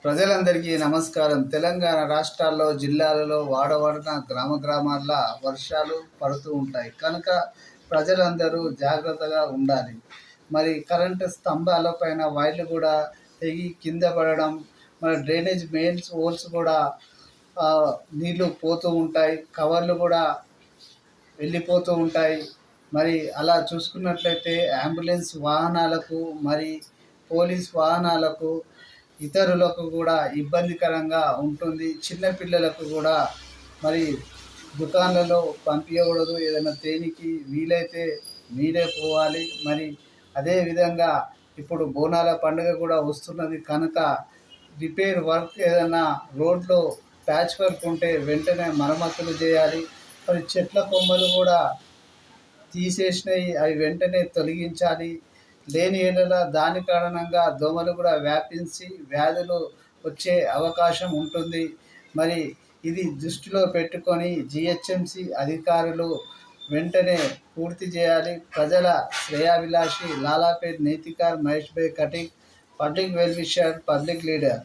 ప్రజలందరికీ నమస్కారం. తెలంగాణ రాష్ట్రాల్లో, జిల్లాలలో వాడవాడన గ్రామాల్లో వర్షాలు పడుతూ ఉంటాయి. కనుక ప్రజలందరూ జాగ్రత్తగా ఉండాలి. మరి కరెంటు స్తంభాల పైన వైర్లు కూడా తెగి కింద పడడం, మరి డ్రైనేజ్ మెయిన్స్ హోల్స్ కూడా నీళ్లు పోతూ ఉంటాయి. కవర్లు కూడా వెళ్ళిపోతూ ఉంటాయి. మరి అలా చూసుకున్నట్లయితే అంబులెన్స్ వాహనాలకు, మరి పోలీస్ వాహనాలకు, ఇతరులకు కూడా ఇబ్బందికరంగా ఉంటుంది. చిన్నపిల్లలకు కూడా మరి దుకాణాలలో పంపించకూడదు. ఏదైనా తేనికి వీలైతే మీరే పోవాలి. మరి అదేవిధంగా ఇప్పుడు బోనాల పండుగ కూడా వస్తున్నది కనుక రిపేర్ వర్క్ ఏదైనా రోడ్లో ప్యాచ్ వర్క్ ఉంటే వెంటనే మరమ్మతులు చేయాలి. మరి చెట్ల కొమ్మలు కూడా తీసేసినవి అవి వెంటనే తొలగించాలి. లేని ఏడల దాని కారణంగా దోమలు కూడా వ్యాపించి వ్యాధులు వచ్చే అవకాశం ఉంటుంది. మరి ఇది దృష్టిలో పెట్టుకొని జిహెచ్ఎంసి అధికారులు వెంటనే పూర్తి చేయాలి. ప్రజల శ్రేయాభిలాషి Lalapet Nitikar Mahesh Bhai Katik, public well wisher, public leader.